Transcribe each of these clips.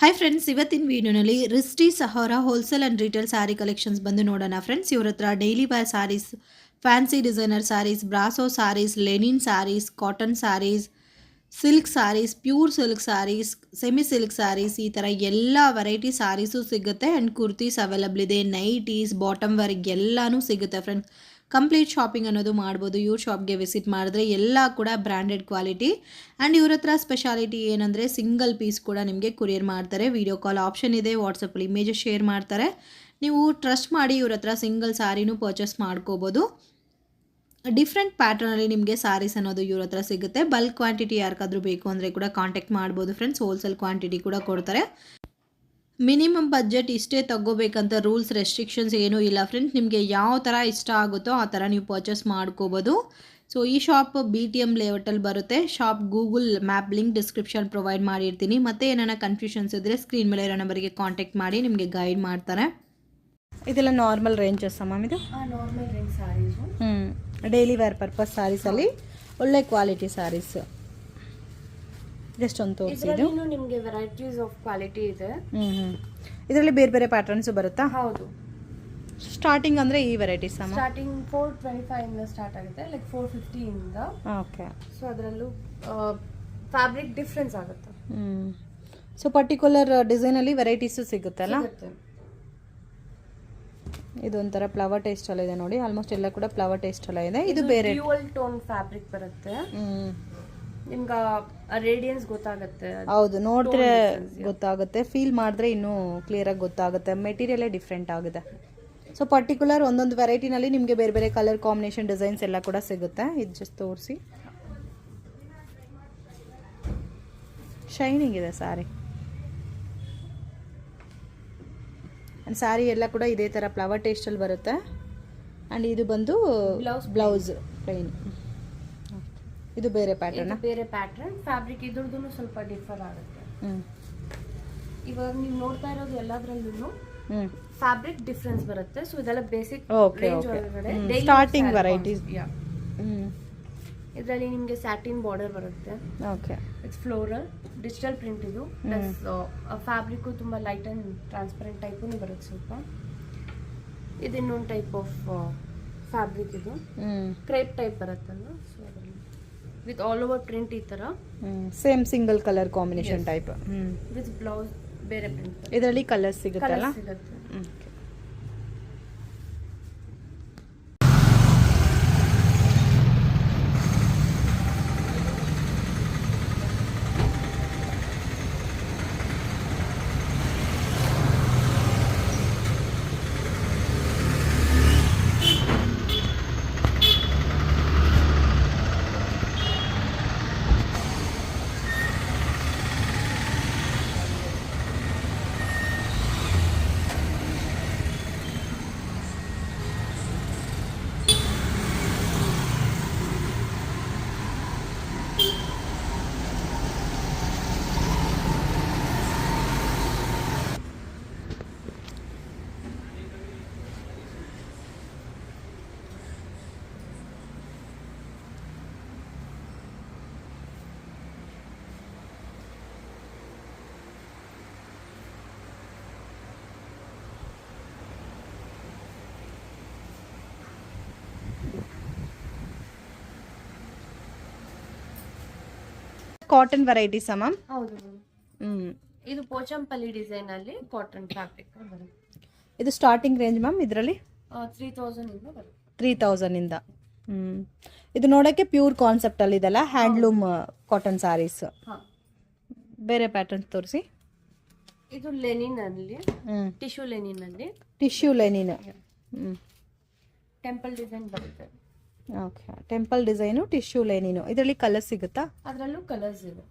Hi friends, ಇವತ್ತಿನ ವಿಡಿಯೋನಲ್ಲಿ ರಿಸ್ಟಿ ಸಹೋರಾ wholesale and retail saree collections ಬಂದು ನೋಡೋಣ ಫ್ರೆಂಡ್ಸ್. ಇವ್ರ ಹತ್ರ daily wear sarees, fancy designer sarees, brasso sarees, linen sarees, cotton sarees, silk sarees, pure silk sarees, semi silk sarees, ಈ ಥರ ಎಲ್ಲ ವೆರೈಟಿ ಸ್ಯಾರೀಸು ಸಿಗುತ್ತೆ. ಆ್ಯಂಡ್ ಕುರ್ತೀಸ್ ಅವೈಲಬಲ್ ಇದೆ, ನೈಟೀಸ್, ಬಾಟಮ್ ವರ್ಗ್ ಎಲ್ಲನೂ ಸಿಗುತ್ತೆ ಫ್ರೆಂಡ್ಸ್. ಕಂಪ್ಲೀಟ್ ಶಾಪಿಂಗ್ ಅನ್ನೋದು ಮಾಡ್ಬೋದು. ಇವ್ರ ಶಾಪ್ಗೆ ವಿಸಿಟ್ ಮಾಡಿದ್ರೆ ಎಲ್ಲ ಕೂಡ ಬ್ರ್ಯಾಂಡೆಡ್ ಕ್ವಾಲಿಟಿ. ಆ್ಯಂಡ್ ಇವ್ರ ಹತ್ರ ಸ್ಪೆಷಾಲಿಟಿ ಏನಂದರೆ ಸಿಂಗಲ್ ಪೀಸ್ ಕೂಡ ನಿಮಗೆ ಕೊರಿಯರ್ ಮಾಡ್ತಾರೆ. ವಿಡಿಯೋ ಕಾಲ್ ಆಪ್ಷನ್ ಇದೆ, ವಾಟ್ಸಪ್ಪಲ್ಲಿ ಇಮೇಜಸ್ ಶೇರ್ ಮಾಡ್ತಾರೆ. ನೀವು ಟ್ರಸ್ಟ್ ಮಾಡಿ ಇವ್ರ ಹತ್ರ ಸಿಂಗಲ್ ಸ್ಯಾರಿನೂ ಪರ್ಚೇಸ್ ಮಾಡ್ಕೋಬೋದು. ಡಿಫ್ರೆಂಟ್ ಪ್ಯಾಟರ್ನಲ್ಲಿ ನಿಮಗೆ ಸ್ಯಾರೀಸ್ ಅನ್ನೋದು ಇವ್ರ ಹತ್ರ ಸಿಗುತ್ತೆ. ಬಲ್ಕ್ ಕ್ವಾಂಟಿಟಿ ಯಾರಿಗಾದ್ರೂ ಬೇಕು ಅಂದರೆ ಕೂಡ ಕಾಂಟ್ಯಾಕ್ಟ್ ಮಾಡ್ಬೋದು ಫ್ರೆಂಡ್ಸ್. ಹೋಲ್ಸೇಲ್ ಕ್ವಾಂಟಿಟಿ ಕೂಡ ಕೊಡ್ತಾರೆ. ಮಿನಿಮಮ್ ಬಜೆಟ್ ಇಷ್ಟೇ ತಗೋಬೇಕಂತ ರೂಲ್ಸ್ ರೆಸ್ಟ್ರಿಕ್ಷನ್ಸ್ ಏನೂ ಇಲ್ಲ ಫ್ರೆಂಡ್ಸ್. ನಿಮಗೆ ಯಾವ ಥರ ಇಷ್ಟ ಆಗುತ್ತೋ ಆ ಥರ ನೀವು ಪರ್ಚೇಸ್ ಮಾಡ್ಕೋಬೋದು. ಸೊ ಈ ಶಾಪ್ BTM ಲೇಔಟಲ್ಲಿ ಬರುತ್ತೆ. Shop Google map link description provide ಮಾಡಿರ್ತೀನಿ. ಮತ್ತು ಏನಾರ ಕನ್ಫ್ಯೂಷನ್ಸ್ ಇದ್ದರೆ ಸ್ಕ್ರೀನ್ ಮೇಲೆ ಇರೋ ನಂಬರಿಗೆ ಕಾಂಟ್ಯಾಕ್ಟ್ ಮಾಡಿ ನಿಮಗೆ ಗೈಡ್ ಮಾಡ್ತಾರೆ. ಇದೆಲ್ಲ ನಾರ್ಮಲ್ ರೇಂಜಸ್ ಮ್ಯಾಮ್. ಇದು normal range sarees, daily wear purpose ಸ್ಯಾರೀಸಲ್ಲಿ ಒಳ್ಳೆ ಕ್ವಾಲಿಟಿ ಸ್ಯಾರೀಸ್. ಜಸ್ಟ್ ಒಂದು ತೋರಿಸಿ. ಇದು ನಿಮಗೆ ವೆರೈಟೀಸ್ ಆಫ್ ಕ್ವಾಲಿಟಿ ಇದೆ. ಇದರಲ್ಲಿ ಬೇರೆ ಬೇರೆ ಪ್ಯಾಟರ್ನ್ಸ್ ಬರುತ್ತಾ? ಹೌದು. ಸ್ಟಾರ್ಟಿಂಗ್ ಅಂದರೆ ಈ ವೆರೈಟೀಸ್ ಸ್ಟಾರ್ಟಿಂಗ್ 425 ಇಂದ ಸ್ಟಾರ್ಟ್ ಆಗುತ್ತೆ, ಲೈಕ್ 450 ಇಂದ. ಓಕೆ. ಸೊ ಅದರಲ್ಲೂ ಫ್ಯಾಬ್ರಿಕ್ ಡಿಫ್ರೆನ್ಸ್ ಆಗುತ್ತೆ. ಸೊ ಪರ್ಟಿಕ್ಯುಲರ್ ಡಿಸೈನಲ್ಲಿ ವೆರೈಟೀಸು ಸಿಗುತ್ತಲ್ಲ. ಇದು ಒಂಥರ ಫ್ಲವರ್ ಟೇಸ್ಟ್ ಎಲ್ಲ ಇದೆ ನೋಡಿ. ಆಲ್ಮೋಸ್ಟ್ ಎಲ್ಲ ಕೂಡ ಫ್ಲವರ್ ಟೇಸ್ಟ್ ಎಲ್ಲ ಇದೆ. ಇದು ಬೇರೆ ಡ್ಯುಯಲ್ ಟೋನ್ ಫ್ಯಾಬ್ರಿಕ್ ಬರುತ್ತೆ. ನಿಮ್ಗೆ ರೇಡಿಯನ್ಸ್ ಗೊತ್ತಾಗುತ್ತೆ. ಹೌದು, ನೋಡಿದ್ರೆ ಗೊತ್ತಾಗುತ್ತೆ, ಫೀಲ್ ಮಾಡಿದ್ರೆ ಇನ್ನೂ ಕ್ಲಿಯರಾಗಿ ಗೊತ್ತಾಗುತ್ತೆ. ಮೆಟೀರಿಯಲೇ ಡಿಫ್ರೆಂಟ್ ಆಗಿದೆ. ಸೊ ಪರ್ಟಿಕ್ಯುಲರ್ ಒಂದೊಂದು ವೆರೈಟಿನಲ್ಲಿ ನಿಮಗೆ ಬೇರೆ ಬೇರೆ ಕಲರ್ ಕಾಂಬಿನೇಷನ್ ಡಿಸೈನ್ಸ್ ಎಲ್ಲ ಕೂಡ ಸಿಗುತ್ತೆ. ಇದು ಜಸ್ಟ್ ತೋರಿಸಿ. ಶೈನಿಂಗ್ ಇದೆ ಸ್ಯಾರಿ. ಆ್ಯಂಡ್ ಸ್ಯಾರಿ ಎಲ್ಲ ಕೂಡ ಇದೇ ಥರ ಫ್ಲವರ್ ಟೇಸ್ಟಲ್ಲಿ ಬರುತ್ತೆ. ಆ್ಯಂಡ್ ಇದು ಬಂದು ಬ್ಲೌಸ್ ಪ್ಲೈನ್. ಇದು ಬೇರೆ ಪ್ಯಾಟರ್ನ್. ಬೇರೆ ಪ್ಯಾಟರ್ನ್ ಫ್ಯಾಬ್ರಿಕ್ ಇದ್ರದ್ದು ಸ್ವಲ್ಪ ಡಿಫರ್ ಆಗುತ್ತೆ. ಇವಾಗ ನೀವು ನೋಡ್ತಾ ಇರೋದು ಎಲ್ಲದರಲ್ಲೂ ಫ್ಯಾಬ್ರಿಕ್ ಡಿಫರೆನ್ಸ್ ಬರುತ್ತೆ. ಸೊ ಇದೆಲ್ಲ ಬೇಸಿಕ್ ರೇಂಜ್ ಒಳಗಡೆ ಸ್ಟಾರ್ಟಿಂಗ್ ವೆರೈಟೀಸ್. ಇದರಲ್ಲಿ ನಿಮಗೆ ಸ್ಯಾಟಿನ್ ಬಾರ್ಡರ್ ಬರುತ್ತೆ. Okay. It's floral digital print. ಇದು ಪ್ಲಸ್ ಫ್ಯಾಬ್ರಿಕ್ ತುಂಬಾ ಲೈಟ್ ಅಂಡ್ ಟ್ರಾನ್ಸ್ಪರೆಂಟ್ ಟೈಪು ಬರುತ್ತೆ. ಸ್ವಲ್ಪ ಇದು ಇನ್ನೊಂದು ಟೈಪ್ ಆಫ್ ಫ್ಯಾಬ್ರಿಕ್. ಇದು ಕ್ರೇಪ್ ಟೈಪ್ ಬರುತ್ತಲ್ಲ. ಸೊ ಅದರಲ್ಲಿ ವಿತ್ ಆಲ್ ಓವರ್ ಪ್ರಿಂಟ್ ಈ ತರ same single colour combination type. With blouse ಬೇರೆ ಪ್ರಿಂಟ್. ಇದರಲ್ಲಿ ಕಲರ್ಸ್ ಸಿಗುತ್ತಲ್ಲ. Cotton varieties ma'am. ಹೌದು. ಇದು ಪೋಚಂಪಲ್ಲಿ ಡಿಸೈನ್ ಅಲ್ಲಿ ಕಾಟನ್ ಫ್ಯಾಬ್ರಿಕ್ ಬರುತ್ತೆ. ಇದು ಸ್ಟಾರ್ಟಿಂಗ್ ರೇಂಜ್ ಮ್ಯಾಮ್. ಇದರಲ್ಲಿ 3000 ಇಂದ ಬರುತ್ತೆ. 3000 ಇಂದ. ಇದು ನೋಡೋಕ್ಕೆ ಪ್ಯೂರ್ ಕಾನ್ಸೆಪ್ಟ್ ಅಲ್ಲಿ ಇದೆಲ್ಲ ಹ್ಯಾಂಡ್ಲೂಮ್ ಕಾಟನ್ ಸ್ಯಾರೀಸ್. ಬೇರೆ ಪ್ಯಾಟರ್ನ್ ತೋರಿಸಿ. ಇದು ಲೆನಿನ್ ಅಲ್ಲಿ, ಟಿಶ್ಯೂ ಲೆನಿನ್ ಅಲ್ಲಿ. Tissue linen. ಟೆಂಪಲ್ ಡಿಸೈನ್ ಬರುತ್ತೆ. Okay. Temple design, tissue linen. ಇದರಲ್ಲಿ ಕಲರ್ಸ್ ಸಿಗುತ್ತಾ? ಅದರಲ್ಲೂ ಕಲರ್ಸ್ ಇದೆ.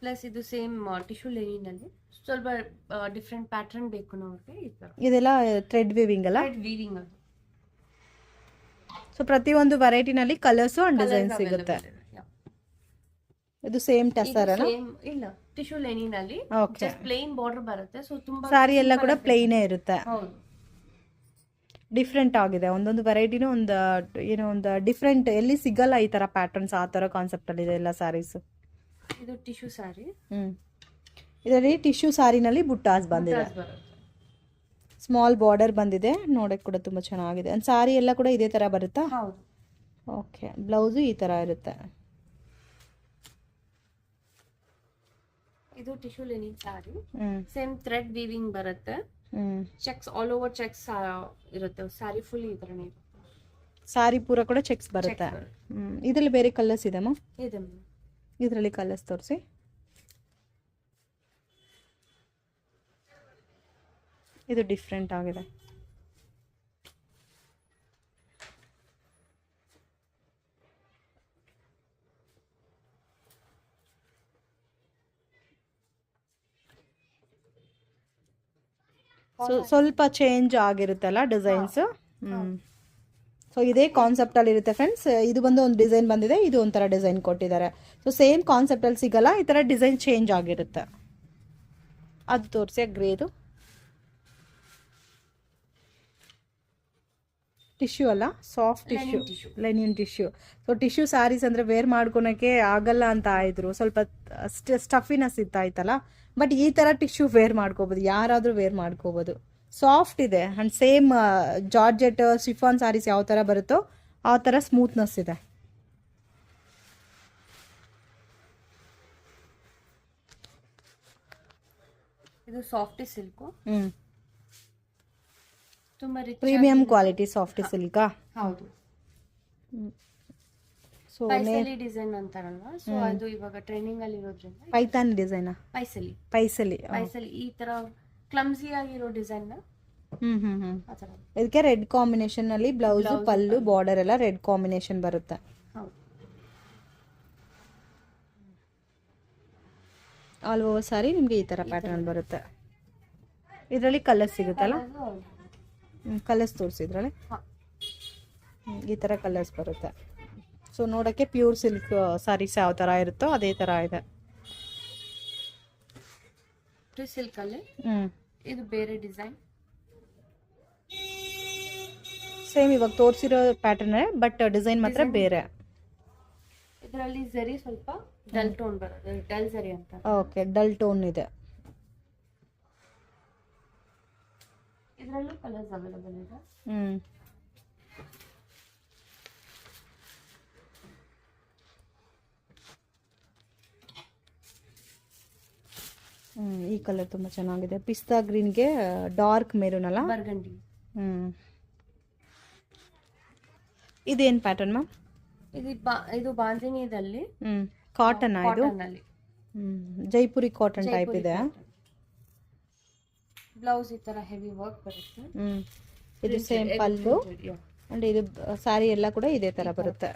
ಪ್ಲಸ್ ಇದು ಸೇಮ್ ಟಿಶ್ಯೂ ಲೆನಿನ್ ಅಲ್ಲಿ ಸ್ವಲ್ಪ ಡಿಫ್ರೆಂಟ್ ಪ್ಯಾಟರ್ನ್ ಬೇಕು ನೋಡ್ರಿ. ಈ ತರ ಇದೆಲ್ಲ ಥ್ರೆಡ್ ವೀವಿಂಗ್ ಅಲ್ಲ? ಥ್ರೆಡ್ ವೀವಿಂಗ್ ಅದು. ಸೊ ಪ್ರತಿಯೊಂದು ವೆರೈಟಿನಲ್ಲಿ ಕಲರ್ಸು ಅಂಡ್ ಡಿಸೈನ್ ಸಿಗುತ್ತೆ. ಇದು ಸೇಮ್ ಟಸರ್ ಅಲ್ಲ? ಇಲ್ಲ, ಟಿಶ್ಯೂ ಲೆನಿನ್ ಅಲ್ಲಿ ಜಸ್ಟ್ ಪ್ಲೇನ್ ಬಾರ್ಡರ್ ಬರುತ್ತೆ. ಸೊ ತುಂಬಾ ಸಾರಿ ಎಲ್ಲ ಕೂಡ ಪ್ಲೇನೇ ಇರುತ್ತೆ. ಹೌದು. ಡಿಫ್ರೆಂಟ್ ಆಗಿದೆ. ಒಂದೊಂದು ವೆರೈಟಿನೂ ಒಂದು ಏನೋ ಒಂದು ಡಿಫ್ರೆಂಟ್, ಎಲ್ಲಿ ಸಿಗಲ್ಲ ಈ ಥರ ಪ್ಯಾಟರ್ನ್ಸ್. ಆ ಥರ ಕಾನ್ಸೆಪ್ಟಲ್ಲಿ ಇದೆ ಎಲ್ಲ ಸ್ಯಾರೀಸು. ಇದು ಟಿಶ್ಯೂ ಸ್ಯಾರಿ. ಇದರಲ್ಲಿ ಟಿಶ್ಯೂ ಸಾರಿನಲ್ಲಿ ಬುಟ್ಟಾಸ್ ಬಂದಿದೆ, ಬುಟ್ಟಾಸ್ ಬರುತ್ತೆ. ಸ್ಮಾಲ್ ಬಾರ್ಡರ್ ಬಂದಿದೆ, ನೋಡೋಕ್ಕೆ ಕೂಡ ತುಂಬ ಚೆನ್ನಾಗಿದೆ. ಸಾರಿ ಎಲ್ಲ ಕೂಡ ಇದೇ ಥರ ಬರುತ್ತಾ? ಹೌದು. ಓಕೆ, ಬ್ಲೌಸು ಈ ಥರ ಇರುತ್ತೆ. ಇದು ಟಿಶ್ಯೂ ಲೆನಿನ್ ಸಾರಿ, ಸೇಮ್ ಥ್ರೆಡ್ ವೀವಿಂಗ್ ಬರುತ್ತೆ, ಚೆಕ್ಸ್ ಆಲ್ ಓವರ್ ಚೆಕ್ಸ್ ಇರುತ್ತೆ. ಸಾರಿ ಫುಲ್ ಈ ಥರನೇ ಇರುತ್ತೆ. ಸಾರಿ ಪೂರ ಕೂಡ ಚೆಕ್ಸ್ ಬರುತ್ತೆ. ಇದರಲ್ಲಿ ಬೇರೆ ಕಲರ್ಸ್ ಇದೆಮ್ಮ? ಇದೆ. ಇದರಲ್ಲಿ ಕಲರ್ಸ್ ತೋರಿಸಿ. ಇದು ಡಿಫ್ರೆಂಟ್ ಆಗಿದೆ. ಸ್ವಲ್ಪ ಚೇಂಜ್ ಆಗಿರುತ್ತಲ್ಲ ಡಿಸೈನ್ಸ್. ಸೊ ಇದೇ ಕಾನ್ಸೆಪ್ಟಲ್ಲಿ ಇರುತ್ತೆ ಫ್ರೆಂಡ್ಸ್. ಇದು ಬಂದು ಒಂದು ಡಿಸೈನ್ ಬಂದಿದೆ, ಇದು ಒಂಥರ ಡಿಸೈನ್ ಕೊಟ್ಟಿದ್ದಾರೆ. ಸೊ ಸೇಮ್ ಕಾನ್ಸೆಪ್ಟಲ್ಲಿ ಸಿಗಲ್ಲ, ಈ ಥರ ಡಿಸೈನ್ ಚೇಂಜ್ ಆಗಿರುತ್ತೆ. ಅದು ತೋರಿಸಿ ಗ್ರೇದು. ಟಿಶ್ಯೂ ಅಲ್ಲ, soft tissue, linen tissue. So tissue sarees ಅಂದರೆ ವೇರ್ ಮಾಡ್ಕೊಳಕ್ಕೆ ಆಗಲ್ಲ ಅಂತ ಆಯಿದ್ರು, ಸ್ವಲ್ಪ ಸ್ಟಫಿನೆಸ್ ಇತ್ತಾಯ್ತಲ್ಲ. ಬಟ್ ಈ ಥರ ಟಿಶ್ಯೂ ವೇರ್ ಮಾಡ್ಕೋಬೋದು, ಯಾರಾದರೂ ವೇರ್ ಮಾಡ್ಕೋಬೋದು. ಸಾಫ್ಟ್ ಇದೆ and same georgette chiffon sarees ಯಾವ ಥರ ಬರುತ್ತೋ ಆ ಥರ ಸ್ಮೂತ್ನೆಸ್ ಇದೆ. ಇದು ಸಾಫ್ಟ್ ಸಿಲ್ಕು, ತುಂಬಾ ಪ್ರೀಮಿಯಂ ಕ್ವಾಲಿಟಿ ಸಾಫ್ಟ್ ಸಿಲ್ಕಾ? ಹೌದು. ಸೊ ಪೈಸಲಿ ಡಿಸೈನ್ ಅಂತಾರಲ್ವಾ, ಸೊ ಅದು ಇವಾಗ ಟ್ರೆಂಡಿಂಗ್ ಅಲ್ಲಿ ಇರೋದ್ರಿಂದ. ಪೈತಾನ್ ಡಿಸೈನ್, ಪೈಸಲಿ ಪೈಸಲಿ ಪೈಸಲಿ ಈ ತರ ಕ್ಲಮ್ಸಿ ಆಗಿರೋ ಡಿಸೈನ್. ಇದಕ್ಕೆ ರೆಡ್ ಕಾಂಬಿನೇಷನ್ ಅಲ್ಲಿ ಬ್ಲೌಸ್, ಪಲ್ಲು, ಬಾರ್ಡರ್ ಎಲ್ಲ ರೆಡ್ ಕಾಂಬಿನೇಷನ್ ಬರುತ್ತೆ. ಆಲ್ ಓವರ್ ಸಾರಿ ನಿಮಗೆ ಈ ತರ ಪ್ಯಾಟರ್ನ್ ಬರುತ್ತೆ. ಇದರಲ್ಲಿ ಕಲರ್ಸ್ ಸಿಗುತ್ತಲ್ಲ, ಕಲರ್ಸ್ ತೋರಿಸಿ. ಇದರಲ್ಲಿ ಈ ಥರ ಕಲರ್ಸ್ ಬರುತ್ತೆ. ಸೊ ನೋಡೋಕ್ಕೆ ಪ್ಯೂರ್ ಸಿಲ್ಕ್ ಸಾರೀಸ್ ಯಾವ ಥರ ಇರುತ್ತೋ ಅದೇ ಥರ ಇದೆ. ಸಿಲ್ಕ್ ಅಲ್ಲಿ ಇದು ಬೇರೆ ಡಿಸೈನ್, ಸೇಮ್ ಇವಾಗ ತೋರಿಸಿರೋ ಪ್ಯಾಟರ್ನ್, ಬಟ್ ಡಿಸೈನ್ ಮಾತ್ರ ಬೇರೆ. ಇದರಲ್ಲಿ ಜರಿ ಸ್ವಲ್ಪ ಡಲ್ ಟೋನ್ ಬರುತ್ತೆ, ಡಲ್ ಜರಿ ಅಂತ. ಓಕೆ, ಡಲ್ ಟೋನ್ ಇದೆ. ಇದರಲ್ಲೂ ಕಲರ್ಸ್ ಅವೈಲೇಬಲ್ ಇದೆ. ಈ ಕಲರ್ ತುಂಬಾ ಚೆನ್ನಾಗಿದೆ. ಪಿಸ್ತಾ ಗ್ರೀನ್ಗೆ ಡಾರ್ಕ್ ಮೆರೂನ್ ಅಲ್ಲ, ಬರ್ಗಂಡಿ. ಇದೇನ್ ಪ್ಯಾಟರ್ನ್ ಮ್ಯಾಮ್? ಇದು ಬಾಂದಿನಿದಲ್ಲಿ ಕಾಟನ್, ಇದು ಅಲ್ಲಿ ಜೈಪುರಿ ಕಾಟನ್ ಟೈಪ್ ಇದೆ. ಬ್ಲೌಸ್ ಈ ತರ ಹೆವಿ ವರ್ಕ್ ಬರುತ್ತೆ. ಇದು ಸೇಮ್ ಪಲ್ಲು ಅಂಡ್ ಇದು ಸಾರಿ ಎಲ್ಲ ಕೂಡ ಇದೇ ತರ ಬರುತ್ತೆ.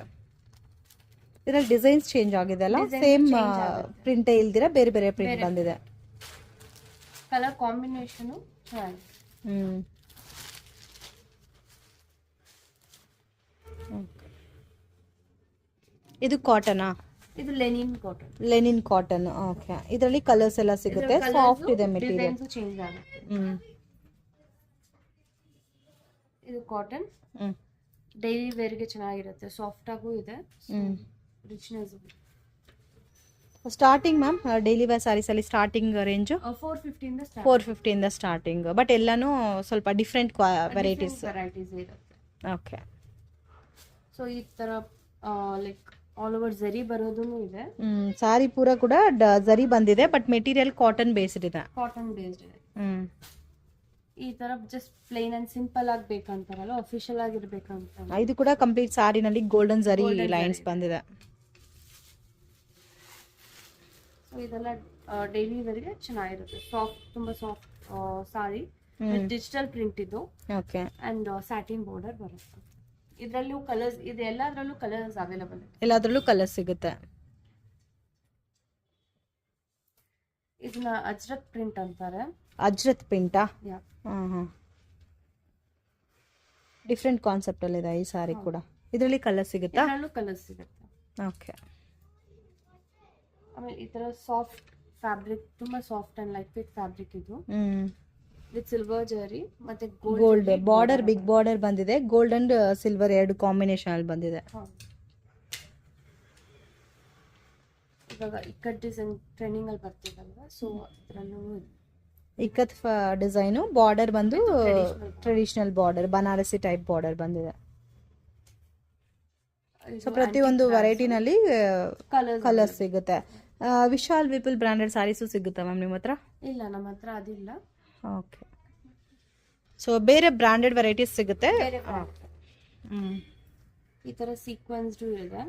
ಇದರಲ್ಲಿ ಡಿಸೈನ್ಸ್ ಚೇಂಜ್ ಆಗಿದೆ ಅಲ್ಲ, ಸೇಮ್ ಪ್ರಿಂಟೇ ಇಲ್ದಿರ ಬೇರೆ ಬೇರೆ ಪ್ರಿಂಟ್ ಬಂದಿದೆ. ಕಲರ್ ಕಾಂಬಿನೇಷನ್ ಚೆನ್ನಾಗಿದೆ. ಇದು ಕಾಟನಾ? ಇದು Lenin cotton. Lenin cotton. Okay, ಇದರಲ್ಲಿ ಕಲರ್ಸ್ ಎಲ್ಲ ಸಿಗುತ್ತೆ. ಸಾಫ್ಟ್ ಇದೆ ಮೆಟೀರಿಯಲ್, ಚೇಂಜ್ ಆಗುತ್ತೆ. ಇದು ಕಾಟನ್, ಡೈಲಿ ವೇರ್ ಗೆ ಚೆನ್ನಾಗಿರುತ್ತೆ, ಸಾಫ್ಟ್ ಆಗೂ ಇದೆ, richness. Starting ma'am daily wear sarees ಅಲ್ಲಿ ಸ್ಟಾರ್ಟಿಂಗ್ ರೇಂಜ್ 450 ಇಂದ ಸ್ಟಾರ್ಟಿಂಗ್, ಬಟ್ ಎಲ್ಲಾನು ಸ್ವಲ್ಪ ಡಿಫ್ರೆಂಟ್ ವೆರೈಟೀಸ್ ಇರುತ್ತೆ. ಓಕೆ, ಸೊ ಈ ತರ ಲೈಕ್ ಆಲ್ ಓವರ್ ಜರಿ ಬರೋದೂನು ಇದೆ. ಸಾರಿ ಪೂರ ಕೂಡ ಜರಿ ಬಂದಿದೆ, ಬಟ್ ಮೆಟೀರಿಯಲ್ ಕಾಟನ್ ಬೇಸ್ಡ್ ಇದೆ. ಕಾಟನ್ ಬೇಸ್ಡ್ ಇದೆ. ಈ ತರ ಜಸ್ಟ್ ಪ್ಲೇನ್ ಅಂಡ್ ಸಿಂಪಲ್ ಆಗ್ಬೇಕಂತಾರಲ್ಲ, ಅಫಿಷಿಯಲ್ ಆಗಿರ್ಬೇಕಂತ. ಇದು ಕೂಡ ಕಂಪ್ಲೀಟ್ ಸಾರಿನಲ್ಲಿ ಗೋಲ್ಡನ್ ಜರಿ ಲೈನ್ಸ್ ಬಂದಿದೆ. ಸೊ ಇದೆಲ್ಲ ಡೈಲಿ ವೇರ್ಗೆ ಚೆನ್ನಾಗಿರುತ್ತೆ. ಸಾಫ್ಟ್, ತುಂಬಾ ಸಾಫ್ಟ್ ಸಾರಿ, ಡಿಜಿಟಲ್ ಪ್ರಿಂಟ್ ಇದು. ಓಕೆ, ಅಂಡ್ ಸ್ಯಾಟಿನ್ ಬಾರ್ಡರ್ ಬರುತ್ತೆ. ಇದರಲ್ಲೂ ಕಲರ್ಸ್ ಇದೆ, ಎಲ್ಲದರಲ್ಲೂ ಕಲರ್ಸ್ ಅವೈಲೇಬಲ್ ಇದೆ. ಎಲ್ಲದರಲ್ಲೂ ಕಲರ್ಸ್ ಸಿಗುತ್ತೆ. ಇದನ್ನ ಅಜ್ರಕ್ ಪ್ರಿಂಟ್ ಅಂತಾರೆ. ಅಜ್ರತ್ ಪ್ರಿಂಟಾ? ಡಿಫ್ರೆಂಟ್ ಕಾನ್ಸೆಪ್ಟ್ ಅಲ್ಲಿ ಇದೆ ಈ ಸಾರಿ ಕೂಡ. ಇದರಲ್ಲಿ ಕಲರ್ ಸಿಗುತ್ತಾ? ಇದರಲ್ಲೂ ಕಲರ್ಸ್ ಸಿಗುತ್ತೆ. ಓಕೆ, ಆಮೇಲೆ ಈ ತರ ಸಾಫ್ಟ್ ಫ್ಯಾಬ್ರಿಕ್, ತುಂಬಾ soft and light weight fabric ಇದು. ವಿತ್ ಸಿಲ್ವರ್ ಜರಿ ಮತ್ತೆ ಗೋಲ್ಡ್ ಬಾರ್ಡರ್, ಬಿಗ್ ಬಾರ್ಡರ್ ಬಂದಿದೆ. ಗೋಲ್ಡ್ ಅಂಡ್ ಸಿಲ್ವರ್ ಎರಡು ಕಾಂಬಿನೇಷನ್ ಅಲ್ಲಿ ಬಂದಿದೆ. ಇವಾಗ ಇಕ್ಕಟ್ ಡಿಸೈನ್ ಟ್ರೆಂಡಿಂಗ್ ಅಲ್ಲಿ ಬರ್ತಿದಲ್ವಾ, ಸೊ ಅದರಲ್ಲೂ ಇಕ್ಕತ್ ಡಿಸೈನು, ಬಾರ್ಡರ್ ಬಂದು traditional. Traditional border, Banarasi type border ಬಂದಿದೆ. ಸೊ ಇದು ಪ್ರತಿಯೊಂದು antique ವೆರೈಟಿನಲ್ಲಿ colours ಕಲರ್ಸ್ ಸಿಗುತ್ತೆ. ವಿಶಾಲ್ ವಿಪುಲ್ ಬ್ರಾಂಡೆಡ್ ಸ್ಯಾರೀಸು ಸಿಗುತ್ತಾ ಮ್ಯಾಮ್ ನಿಮ್ಮ ಹತ್ರ? ಇಲ್ಲ, ನಮ್ಮ ಹತ್ರ ಅದಿಲ್ಲ. ಓಕೆ. ಸೊ ಬೇರೆ ಬ್ರಾಂಡೆಡ್ ವೆರೈಟೀಸ್ ಸಿಗುತ್ತೆ. ಬೇರೆ ಈ ತರ ಸೀಕ್ವೆನ್ಸ್ಡ್ ಇದೆ.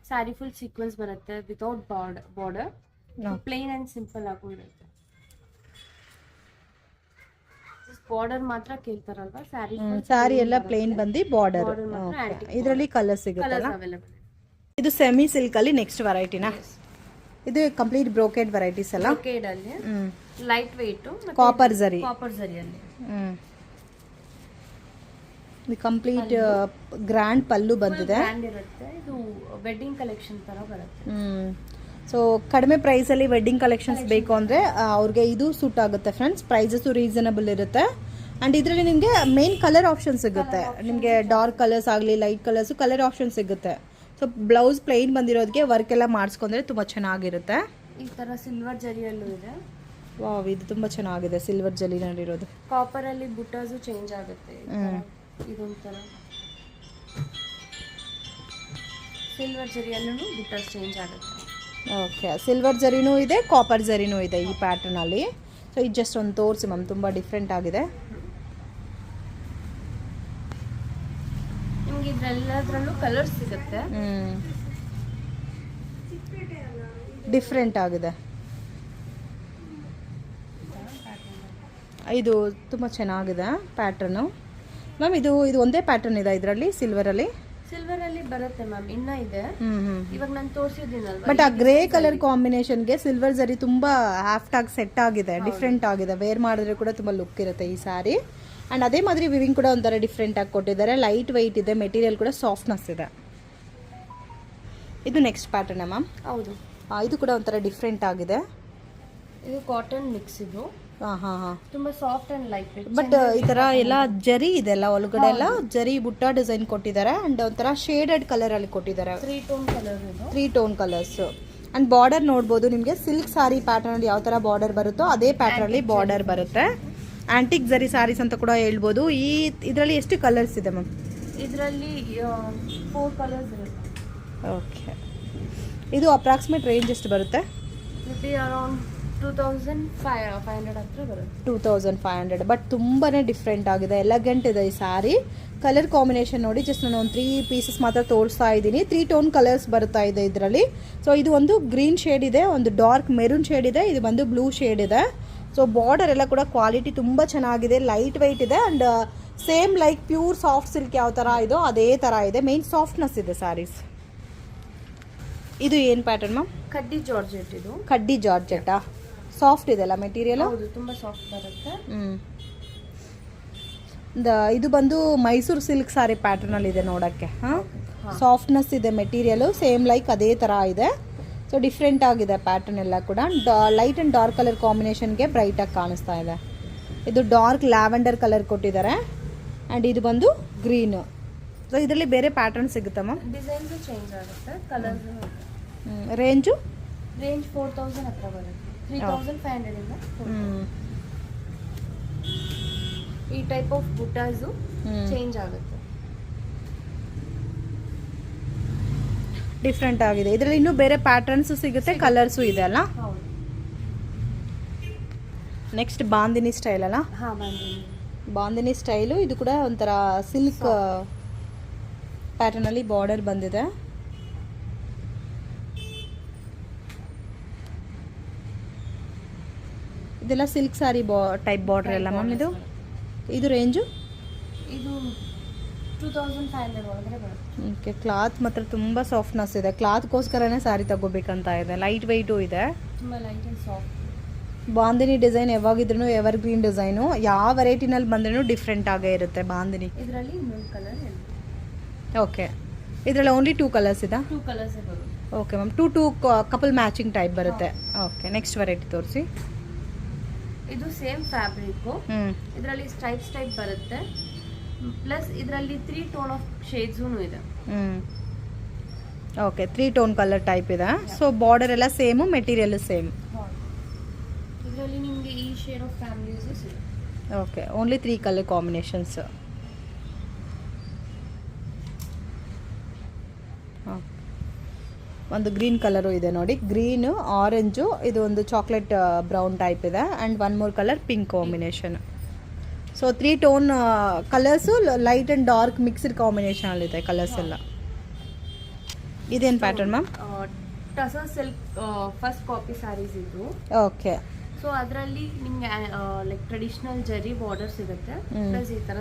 ಸ್ಯಾರಿ ಫುಲ್ ಸೀಕ್ವೆನ್ಸ್ ಬರುತ್ತೆ without border. Plain and simple ಆಗು ಇರುತ್ತೆ. ಬಾರ್ಡರ್ ಮಾತ್ರ ಕೇಳ್ತಾರಲ್ವಾ, ಸ್ಯಾರಿ ಎಲ್ಲ ಪ್ಲೇನ್ ಬಂದು ಬಾರ್ಡರ್. ಇದರಲ್ಲಿ ಕಲರ್ ಸಿಗುತ್ತಲ್ಲ. ಇದು ಸೆಮಿ ಸಿಲ್ಕ್ ಅಲ್ಲಿ ನೆಕ್ಸ್ಟ್ ವೆರೈಟಿನಾ? ಇದು ಕಂಪ್ಲೀಟ್ ಬ್ರೋಕೆಡ್ ವೆರೈಟೀಸ್ ಅಲ್ಲ? ಬ್ರೋಕೆಡ್ ಅಲ್ಲಿ ಲೈಟ್ ವೆಯ್ಟ್ ಕಾಪರ್ ಜರಿ. ಕಾಪರ್ ಜರಿಯಲ್ಲಿ ಕಂಪ್ಲೀಟ್ ಗ್ರ್ಯಾಂಡ್ ಪಲ್ಲು ಬಂದಿದೆ. ಬ್ರ್ಯಾಂಡ್ ಇರುತ್ತೆ. ಇದು ವೆಡ್ಡಿಂಗ್ ಕಲೆಕ್ಷನ್ ತರ ಬರುತ್ತೆ. ಸೊ ಕಡಿಮೆ ಪ್ರೈಸ್ ಅಲ್ಲಿ ವೆಡ್ಡಿಂಗ್ ಕಲೆಕ್ಷನ್ಸ್ ಬೇಕು ಅಂದ್ರೆ ಅವ್ರಿಗೆ ಇದು ಸೂಟ್ ಆಗುತ್ತೆ ಫ್ರೆಂಡ್ಸ್. ಪ್ರೈಸಸ್ ರೀಸನಬಲ್ ಇರುತ್ತೆ. ಅಂಡ್ ಇದರಲ್ಲಿ ನಿಮಗೆ ಮೇನ್ ಕಲರ್ ಆಪ್ಷನ್ ಸಿಗುತ್ತೆ. ನಿಮಗೆ ಡಾರ್ಕ್ ಕಲರ್ಸ್ ಆಗಲಿ ಲೈಟ್ ಕಲರ್ಸ್ ಕಲರ್ ಆಪ್ಷನ್ ಸಿಗುತ್ತೆ. ಸೊ ಬ್ಲೌಸ್ ಪ್ಲೈನ್ ಬಂದಿರೋದಕ್ಕೆ ವರ್ಕ್ ಎಲ್ಲ ಮಾಡಿಸ್ಕೊಂಡ್ರೆ ತುಂಬಾ ಚೆನ್ನಾಗಿರುತ್ತೆ. ಈ ತರ ಸಿಲ್ವರ್ ಜರಿಯಲ್ಲೂ ಇದೆ. ವಾವ್, ಇದು ತುಂಬಾ ಚೆನ್ನಾಗಿದೆ ಸಿಲ್ವರ್ ಜರಿನಲ್ಲಿರೋದು. ಕಾಪರ್ ಅಲ್ಲಿ ಬುಟ್ಟಾಸು ಚೇಂಜ್ ಆಗುತ್ತೆ. ಇದೊಂಥರ ಸಿಲ್ವರ್ ಜರಿಯಲ್ಲೂ ಬುಟ್ಟಾಸ್ ಚೇಂಜ್ ಆಗುತ್ತೆ. ಓಕೆ, ಸಿಲ್ವರ್ ಜರಿನೂ ಇದೆ, ಕಾಪರ್ ಜರಿನೂ ಇದೆ ಈ ಪ್ಯಾಟರ್ನ್ ಅಲ್ಲಿ. ಸೊ ಇದು ಜಸ್ಟ್ ಒಂದು ತೋರಿಸಿ ಮ್ಯಾಮ್, ತುಂಬಾ ಡಿಫ್ರೆಂಟ್ ಆಗಿದೆ. ನಿಮ್ಗೆ ಇದ್ರೆಲ್ಲದ್ರಲ್ಲೂ ಕಲರ್ಸ್ ಸಿಗುತ್ತೆ. ಡಿಫ್ರೆಂಟ್ ಆಗಿದೆ. ಇದು ತುಂಬ ಚೆನ್ನಾಗಿದೆ ಪ್ಯಾಟರ್ನು ಮ್ಯಾಮ್. ಇದು ಒಂದೇ ಪ್ಯಾಟರ್ನ್ ಇದೆ ಇದರಲ್ಲಿ ಸಿಲ್ವರ್ ಅಲ್ಲಿ ಬರುತ್ತೆ ಮ್ಯಾಮ್. ಇನ್ನ ಇದೆ, ಇವಾಗ ನಾನು ತೋರಿಸಿದ್ದೀನಲ್ವಾ. ಬಟ್ ಆ ಗ್ರೇ ಕಲರ್ ಕಾಂಬಿನೇಷನ್ಗೆ ಸಿಲ್ವರ್ ಜರಿ ತುಂಬಾ ಆಫ್ಟ್ ಆಗಿ ಸೆಟ್ ಆಗಿದೆ, ಡಿಫ್ರೆಂಟ್ ಆಗಿದೆ. ವೇರ್ ಮಾಡಿದ್ರೆ ಕೂಡ ತುಂಬಾ ಲುಕ್ ಇರುತ್ತೆ ಈ ಸ್ಯಾರಿ. ಅಂಡ್ ಅದೇ ಮಾದರಿ ವಿವಿಂಗ್ ಕೂಡ ಒಂಥರ ಡಿಫ್ರೆಂಟ್ ಆಗಿ ಕೊಟ್ಟಿದ್ದಾರೆ. ಲೈಟ್ ವೆಯ್ಟ್ ಇದೆ, ಮೆಟೀರಿಯಲ್ ಕೂಡ ಸಾಫ್ಟ್ನೆಸ್ ಇದೆ. ಇದು ನೆಕ್ಸ್ಟ್ ಪ್ಯಾಟರ್ನ್ ಮ್ಯಾಮ್. ಹೌದು, ಇದು ಕೂಡ ಒಂಥರ ಡಿಫ್ರೆಂಟ್ ಆಗಿದೆ. ಇದು ಕಾಟನ್ ಮಿಕ್ಸ್. ಇದು ತುಂಬಾ soft and light weight. But ಈ ತರ ಎಲ್ಲ ಜರಿ ಇದೆಲ್ಲ ಒಳಗಡೆ ಎಲ್ಲ ಜರಿ ಬುಟ್ಟ ಡಿಸೈನ್ ಕೊಟ್ಟಿದ್ದಾರೆ. ಅಂಡ್ ಒಂಥರ ಶೇಡೆಡ್ ಕಲರ್ ಅಲ್ಲಿ ಕೊಟ್ಟಿದ್ದಾರೆ. 3 ಟೋನ್ ಕಲರ್ಸ್. ಅಂಡ್ ಬಾರ್ಡರ್ ನೋಡ್ಬೋದು ನಿಮಗೆ. ಸಿಲ್ಕ್ ಸಾರಿ ಪ್ಯಾಟರ್ನ್ ಅಲ್ಲಿ ಯಾವ ತರ ಬಾರ್ಡರ್ ಬರುತ್ತೋ ಅದೇ ಪ್ಯಾಟರ್ನ್ ಅಲ್ಲಿ ಬಾರ್ಡರ್ ಬರುತ್ತೆ. ಆಂಟಿಕ್ ಜರಿ ಸಾರೀಸ್ ಅಂತ ಕೂಡ ಹೇಳ್ಬೋದು. ಇದರಲ್ಲಿ ಎಷ್ಟು ಕಲರ್ಸ್ ಇದೆ ಮ್ಯಾಮ್? ಇದರಲ್ಲಿ 4 ಕಲರ್ಸ್ ಇರುತ್ತೆ. ಓಕೆ, ಇದು ಅಪ್ರಾಕ್ಸಿಮೇಟ್ ರೇಂಜ್ ಎಷ್ಟು ಬರುತ್ತೆ? ಅರೌಂಡ್ 2500 ಹತ್ರ ಬರುತ್ತೆ. 2500. ಬಟ್ ತುಂಬಾನೇ ಡಿಫ್ರೆಂಟ್ ಆಗಿದೆ, ಎಲಗೆಂಟ್ ಇದೆ ಈ ಸ್ಯಾರಿ. ಕಲರ್ ಕಾಂಬಿನೇಷನ್ ನೋಡಿ, ಜಸ್ಟ್ ನಾನು ಒಂದು 3 ಪೀಸಸ್ ಮಾತ್ರ ತೋರಿಸ್ತಾ ಇದ್ದೀನಿ. 3 ಟೋನ್ ಕಲರ್ಸ್ ಬರ್ತಾ ಇದೆ ಇದರಲ್ಲಿ. ಸೊ ಇದು ಒಂದು ಗ್ರೀನ್ ಶೇಡ್ ಇದೆ, ಒಂದು ಡಾರ್ಕ್ ಮೆರೂನ್ ಶೇಡ್ ಇದೆ, ಇದು ಬಂದು ಬ್ಲೂ ಶೇಡ್ ಇದೆ. ಸೊ ಬಾರ್ಡರ್ ಎಲ್ಲ ಕೂಡ ಕ್ವಾಲಿಟಿ ತುಂಬ ಚೆನ್ನಾಗಿದೆ, ಲೈಟ್ ವೆಯ್ಟ್ ಇದೆ. And same like pure soft silk ಯಾವ ಥರ ಇದೋ ಅದೇ ಥರ ಇದೆ. ಮೇನ್ ಸಾಫ್ಟ್ನೆಸ್ ಇದೆ ಸ್ಯಾರೀಸ್. ಇದು ಏನು ಪ್ಯಾಟರ್ನ್ ಮ್ಯಾಮ್? ಕಡ್ಡಿ ಜಾರ್ಜೆಟ್. ಇದು ಕಡ್ಡಿ ಜಾರ್ಜೆಟ್ಟಾ? ಸಾಫ್ಟ್ ಇದೆಲ್ಲ ಮೆಟೀರಿಯಲ್? ಹೌದು, ತುಂಬಾ ಸಾಫ್ಟ್ ಬರುತ್ತೆ. ಇದು ಬಂದು ಮೈಸೂರು ಸಿಲ್ಕ್ ಸಾರಿ ಪ್ಯಾಟರ್ನ್ ಅಲ್ಲಿ ಇದೆ ನೋಡಕ್ಕೆ. ಸಾಫ್ಟ್ನೆಸ್ ಇದೆ ಮೆಟೀರಿಯಲ್, ಸೇಮ್ ಲೈಕ್ ಅದೇ ತರ ಇದೆ. ಸೊ ಡಿಫ್ರೆಂಟ್ ಆಗಿದೆ ಪ್ಯಾಟರ್ನ್ ಎಲ್ಲ ಕೂಡ. ಲೈಟ್ ಅಂಡ್ ಡಾರ್ಕ್ ಕಲರ್ ಕಾಂಬಿನೇಷನ್ಗೆ ಬ್ರೈಟ್ ಆಗಿ ಕಾಣಿಸ್ತಾ ಇದೆ. ಇದು ಡಾರ್ಕ್ ಲ್ಯಾವೆಂಡರ್ ಕಲರ್ ಕೊಟ್ಟಿದ್ದಾರೆ. ಅಂಡ್ ಇದು ಬಂದು ಗ್ರೀನ್. ಸೊ ಇದರಲ್ಲಿ ಬೇರೆ ಪ್ಯಾಟರ್ನ್ ಸಿಗುತ್ತೆ ಮ್ಯಾಮ್? ಡಿಸೈನ್ಸ್ ಚೇಂಜ್ ಆಗುತ್ತೆ, ಕಲರ್ಸ್. ರೇಂಜ್ 4000 ಹತ್ರ ಬರುತ್ತೆ. 3500 ಇಂದ ಈ ಟೈಪ್ ಆಫ್ ಬುಟ್ಟಾಸು ಚೇಂಜ್ ಆಗುತ್ತೆ. ಡಿಫ್ರೆಂಟ್ ಆಗಿದೆ. ಇದರಲ್ಲಿ ಇನ್ನೂ ಬೇರೆ ಪ್ಯಾಟರ್ನ್ಸ್ ಸಿಗುತ್ತೆ, ಕಲರ್ಸು ಇದೆ ಅಲ್ಲ? ನೆಕ್ಸ್ಟ್ ಬಾಂದಿನಿ ಸ್ಟೈಲ್ ಅಲ್ಲ? ಬಾಂದಿನಿ ಸ್ಟೈಲು. ಇದು ಕೂಡ ಒಂಥರ ಸಿಲ್ಕ್ ಪ್ಯಾಟರ್ನ್ ಅಲ್ಲಿ ಬಾರ್ಡರ್ ಬಂದಿದೆ. ಇದೆಲ್ಲ ಸಿಲ್ಕ್ ಸಾರಿ ಟೈಪ್ ಬಾರ್ಡರ್ ಎಲ್ಲ ಮ್ಯಾಮ್. ಇದು ರೇಂಜು? ಇದು 2500 ಒಳಗಡೆ ಬರುತ್ತೆ. ಓಕೆ, ಕ್ಲಾತ್ ಮಾತ್ರ ತುಂಬ ಸಾಫ್ಟ್ನೆಸ್ ಇದೆ. ಕ್ಲಾತ್ಗೋಸ್ಕರನೇ ಸ್ಯಾರಿ ತಗೋಬೇಕಂತ ಇದೆ. ಲೈಟ್ ವೆಯ್ಟು ಇದೆ, ತುಂಬ light and soft. Bandhani design ಯಾವಾಗಿದ್ರೂ ಎವರ್ ಗ್ರೀನ್ ಡಿಸೈನು. ಯಾವ ವೆರೈಟಿನಲ್ಲಿ ಬಂದ್ರೂ ಡಿಫ್ರೆಂಟ್ ಆಗೇ ಇರುತ್ತೆ ಬಾಂದಿನಿ. ಇದರಲ್ಲಿ ಇನ್ನೊಂದು ಕಲರ್. ಓಕೆ, ಇದರಲ್ಲಿ ಓನ್ಲಿ 2 ಕಲರ್ಸ್ ಇದೆ? 2 ಕಲರ್ಸ್ ಬರುತ್ತೆ. Okay ma'am, 2 couple matching type ಬರುತ್ತೆ. ಓಕೆ, ನೆಕ್ಸ್ಟ್ ವೆರೈಟಿ ತೋರಿಸಿ. ಇದು ಸೇಮ್ ಫ್ಯಾಬ್ರಿಕ್. ಇದರಲ್ಲಿ ಸ್ಟ್ರೈಪ್ಸ್ ಟೈಪ್ ಬರುತ್ತೆ. ಪ್ಲಸ್ ಇದರಲ್ಲಿ 3 ಟೋನ್ ಆಫ್ ಶೇಡ್ಸ್ ಇದೆ. ಓಕೆ 3 ಟೋನ್ ಕಲರ್ ಟೈಪ್ ಇದೆ. ಸೊ ಬಾರ್ಡರ್ ಎಲ್ಲ ಸೇಮು, ಮೆಟೀರಿಯಲ್ ಸೇಮ್. ಇದರಲ್ಲಿ ನಿಮಗೆ ಈ ಶೇಡ್ ಆಫ್ ಫ್ಯಾಮಿಲೀಸ್ ಸಿಗುತ್ತೆ. Okay, only 3 colour combinations. ಒಂದು ಗ್ರೀನ್ ಕಲರು ಇದೆ ನೋಡಿ, ಗ್ರೀನು, ಆರೆಂಜು, ಇದು ಒಂದು ಚಾಕ್ಲೇಟ್ ಬ್ರೌನ್ ಟೈಪ್ ಇದೆ, and one more colour pink combination. So 3 tone colours light and dark mixed ಕಾಂಬಿನೇಷನಲ್ಲಿದೆ ಕಲರ್ಸ್ ಎಲ್ಲ. ಇದೇನು pattern ma'am? Tussar silk first copy sarees ಇದು. ಓಕೆ. ಸೊ ಅದರಲ್ಲಿ ನಿಮಗೆ ಲೈಕ್ ಟ್ರೆಡಿಷನಲ್ ಜರಿ ಬಾರ್ಡರ್ ಸಿಗುತ್ತೆ, ಪ್ಲಸ್ ಈ ಥರ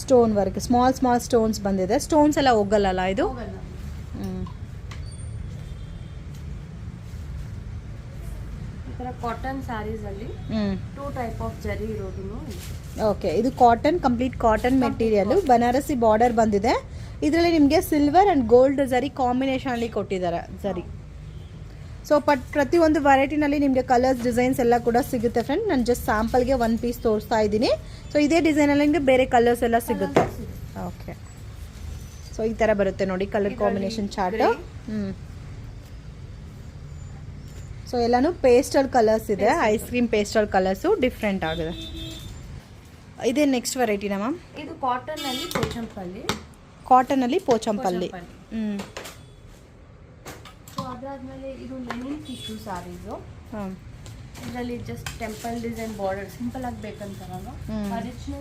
ಸ್ಟೋನ್ ವರ್ಕ್, ಸ್ಮಾಲ್ ಸ್ಟೋನ್ಸ್ ಬಂದಿದೆ. ಸ್ಟೋನ್ಸ್ ಎಲ್ಲ ಹೋಗಲ್ಲ ಇದು? ಈ ಥರ ಕಾಟನ್ ಸ್ಯಾರೀಸ್ ಅಲ್ಲಿ 2 ಟೈಪ್ ಆಫ್ ಜರಿ ಇರೋದು. ಓಕೆ, ಇದು cotton, complete cotton material, Banarasi border ಬಂದಿದೆ. ಇದರಲ್ಲಿ ನಿಮಗೆ ಸಿಲ್ವರ್ ಆ್ಯಂಡ್ ಗೋಲ್ಡ್ ಜರಿ ಕಾಂಬಿನೇಷನಲ್ಲಿ ಕೊಟ್ಟಿದ್ದಾರೆ ಜರಿ. ಸೊ ಪ್ರತಿಯೊಂದು ವೆರೈಟಿನಲ್ಲಿ ನಿಮಗೆ ಕಲರ್ಸ್, ಡಿಸೈನ್ಸ್ ಎಲ್ಲ ಕೂಡ ಸಿಗುತ್ತೆ ಫ್ರೆಂಡ್. ನಾನು ಜಸ್ಟ್ ಸ್ಯಾಂಪಲ್ಗೆ 1 ಪೀಸ್ ತೋರಿಸ್ತಾ ಇದ್ದೀನಿ. ಸೊ ಇದೇ ಡಿಸೈನಲ್ಲಿ ನಿಮಗೆ ಬೇರೆ ಕಲರ್ಸ್ ಎಲ್ಲ ಸಿಗುತ್ತೆ. ಓಕೆ, ಸೊ ಈ ಥರ ಬರುತ್ತೆ ನೋಡಿ ಕಲರ್ ಕಾಂಬಿನೇಷನ್ ಚಾರ್ಟ್. ಸೊ ಎಲ್ಲಾನು ಪೇಸ್ಟಲ್ ಕಲರ್ಸ್ ಇದೆ, ice cream pastel colours different ಆಗಿದೆ. ಇದೇ ನೆಕ್ಸ್ಟ್ ವೆರೈಟಿನಾ ಮ್ಯಾಮ್? ಇದು ಕಾಟನಲ್ಲಿ ಪೋಚಂಪಲ್ಲಿ. ಕಾಟನಲ್ಲಿ ಪೋಚಂಪಲ್ಲಿ. ಸೊ ಅದಾದ್ಮೇಲೆ ಇದು ಲೆನಿನ್ ಟಿಶ್ಯೂ ಸ್ಯಾರೀಸು. ಇದರಲ್ಲಿ just temple design border simple ಆಗಿ ಬೇಕಂತಾರಲ್ಲ, ಒರಿಜಿನಲ್